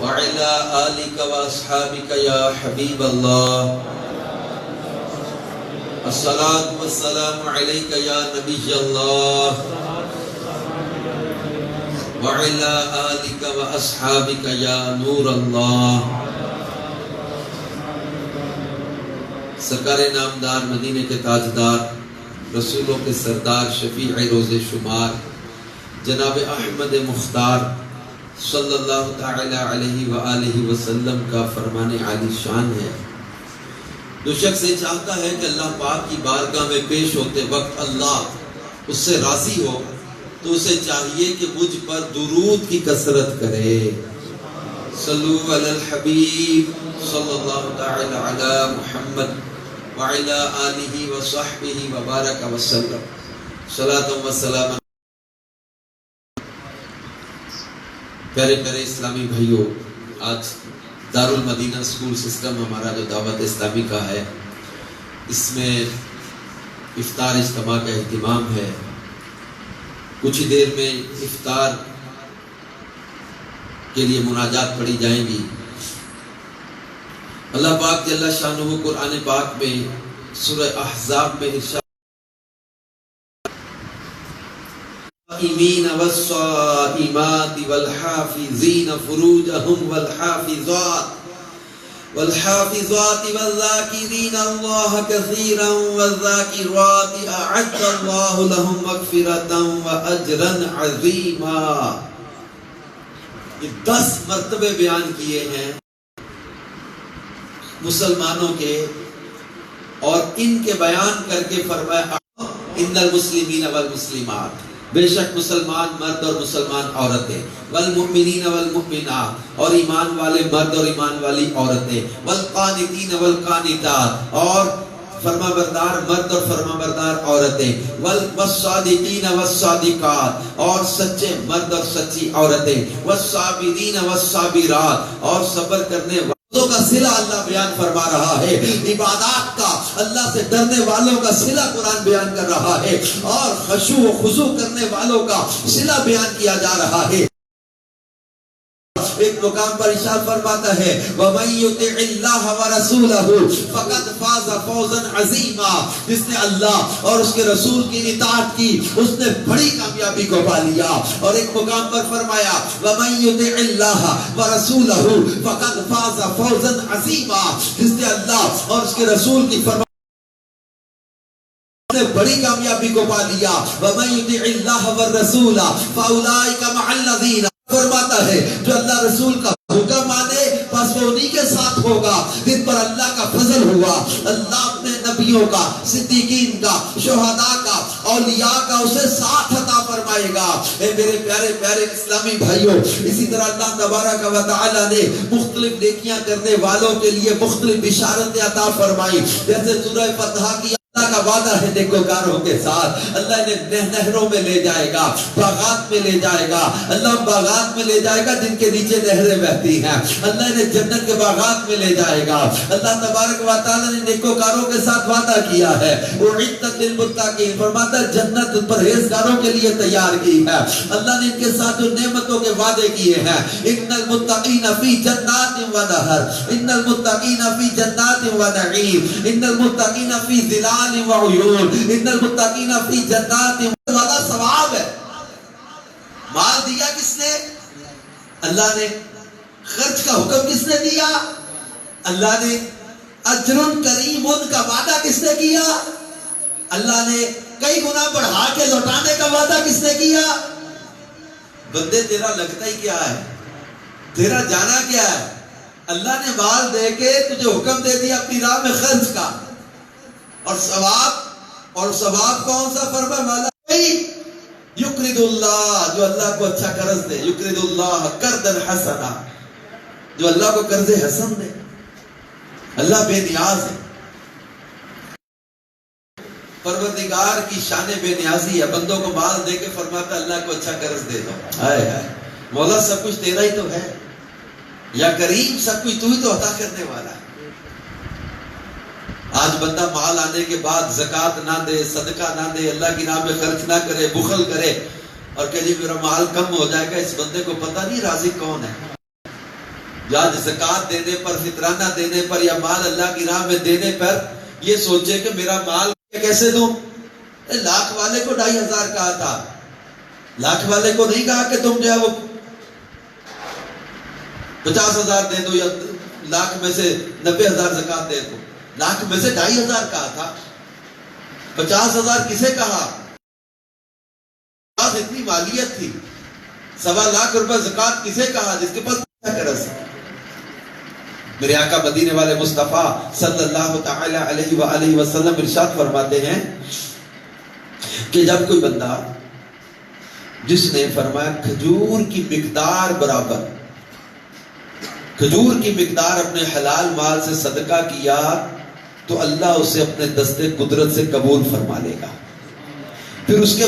وعلى آلك وأصحابك يا حبيب الله الصلاة والسلام عليك يا نبي الله وعلى آلك وأصحابك يا نور الله. سرکار نامدار مدینے کے تاجدار رسولوں کے سردار شفیع روز شمار جناب احمد مختار صلی اللہ تعالی علیہ وآلہ وسلم کا فرمان عالی شان ہے. جو شخص یہ چاہتا ہے کہ اللہ پاک کی بارگاہ میں پیش ہوتے وقت اللہ اس سے راضی ہو تو اسے چاہیے کہ مجھ پر درود کی کثرت کرے. صلو علی الحبیب صلی اللہ تعالی علی محمد وعلی آلہ وصحبہ وبارک وسلم. صلاۃ و سلام. پیارے پیارے اسلامی بھائیوں، آج دارالمدینہ اسکول سسٹم ہمارا جو دعوت اسلامی کا ہے، اس میں افطار اجتماع کا اہتمام ہے. کچھ ہی دیر میں افطار کے لیے مناجات پڑھی جائیں گی. اللہ پاک جل شانہ قرآن پاک میں سورہ احزاب میں ارشاد الصائمین والصائمات والحافظین فروجہم والحافظات والذاکرین اللہ کثیرا والذاکرات اعد اللہ لہم مغفرتا واجرا عظیما. یہ 10 مرتبے بیان کیے ہیں مسلمانوں کے، اور ان کے بیان کر کے فرمایا ان المسلمین والمسلمات، بے شک مسلمان مرد اور مسلمان عورتیں، والمؤمنین والمؤمنات، اور ایمان والے مرد اور ایمان والی عورتیں، والقانتین والقانتات، اور فرما بردار مرد اور فرما بردار عورتیں، والصادقین والصادقات، اور سچے مرد اور سچی عورتیں، والصابرین والصابرات، اور صبر کرنے کا صلہ اللہ بیان فرما رہا ہے. عبادات کا، اللہ سے ڈرنے والوں کا صلہ قرآن بیان کر رہا ہے، اور خشوع و خضوع کرنے والوں کا صلہ بیان کیا جا رہا ہے. ایک مقام پر ارشاد فرماتا ہے وَمَن يُطِعِ اللَّهَ وَرَسُولَهُ فَقَدْ فَازَ فَوْزًا عَظِيمًا. جس نے اللہ اور اس کے رسول کی اطاعت کی اس نے بڑی کامیابی کو پا لیا. اور ایک مقام پر فرمایا وَمَن يُطِعِ اللَّهَ وَرَسُولَهُ فَقَدْ فَازَ فَوْزًا عَظِيمًا. جس نے اللہ اور اس کے رسول کی بڑی کامیابی کو پا لیا. وَمَن يُطِعِ اللَّهَ وَالرَّسُولَ فَأُولَٰئِكَ مَعَ الَّذِينَ. فرماتا ہے جو اللہ رسول کا حکم مانے پس وہ انہی کے ساتھ ہوگا جن پر اللہ کا فضل ہوا. اللہ اپنے نبیوں کا، صدیقین کا، شہداء کا، اولیاء کا اسے ساتھ عطا فرمائے گا. اے میرے پیارے پیارے اسلامی بھائیوں، اسی طرح اللہ تبارک و تعالی نے مختلف نیکیاں کرنے والوں کے لیے مختلف بشارتیں عطا فرمائی. جیسے سورہ فتح کی اللہ کا وعدہ ہے نیکوکاروں کے ساتھ. اللہ نے نہروں میں لے جائے گا، باغات میں لے جائے گا. اللہ باغات میں لے جائے گا جن کے نیچے نہریں بہتی ہیں. اللہ نے جنت کے باغات میں لے جائے گا. اللہ تبارک و تعالی نے نیکوکاروں کے ساتھ وعدہ کیا ہے. اعدت للمتقین، فرماتا ہے جنت پرہیزگاروں کے لیے تیار کی ہے. اللہ نے ان کے ساتھ جو نعمتوں کے وعدے کیے ہیں ان المتقین فی جنات و نہر، ان المتقین فی جنات و نعیم، ان المتقین فی ظلال وعیون، ان المتقین فی جنات. وعدہ ثواب ہے. مال دیا کس نے؟ اللہ نے. خرچ کا حکم کس نے دیا؟ اللہ نے. اجر کریم کا وعدہ کس نے کیا؟ اللہ نے. کئی گنا بڑھا کے لوٹانے کا وعدہ کس نے کیا؟ بندے تیرا لگتا ہی کیا ہے؟ تیرا جانا کیا ہے؟ اللہ نے مال دے کے تجھے حکم دے دیا اپنی راہ میں خرچ کا. اور ثواب کون سا فرما والا؟ یقرض اللہ، جو اللہ کو اچھا قرض دے. یقرض اللہ قرضا حسنا، جو اللہ کو قرض حسن دے. اللہ بے نیاز ہے. پروردگار کی شان بے نیازی ہے. بندوں کو مال دے کے فرماتا اللہ کو اچھا قرض دے دو. ہائے ہائے، مولا سب کچھ تیرا ہی تو ہے. یا کریم سب کچھ تو ہی تو عطا کرنے والا ہے. آج بندہ مال آنے کے بعد زکوٰۃ نہ دے، صدقہ نہ دے، اللہ کی راہ میں خرچ نہ کرے، بخل کرے اور کہ جی میرا مال کم ہو جائے گا. اس بندے کو پتہ نہیں رازق کون ہے. یا زکات دینے پر، فطرانہ دینے پر، یا مال اللہ کی راہ میں دینے پر یہ سوچے کہ میرا مال کیسے دوں. لاکھ والے کو 2500 کہا تھا، لاکھ والے کو نہیں کہا کہ تم جو ہے وہ 50,000 دے دو یا لاکھ میں سے 90,000 زکات دے دو. لاکھ میں سے 2500 کہا تھا. 50,000 کسے کہا؟ اتنی مالیت تھی. 1.25 لاکھ روپے زکات کسے کہا؟ جس کے پاس کیا کر سکے. میرے آقا مدینے والے مصطفیٰ صلی اللہ تعالی علیہ وآلہ وسلم ارشاد فرماتے ہیں کہ جب کوئی بندہ جس نے فرمایا کھجور کی مقدار برابر، کھجور کی مقدار اپنے حلال مال سے صدقہ کیا تو اللہ اسے اپنے دستے قدرت سے قبول فرما لے گا. پھر اس کے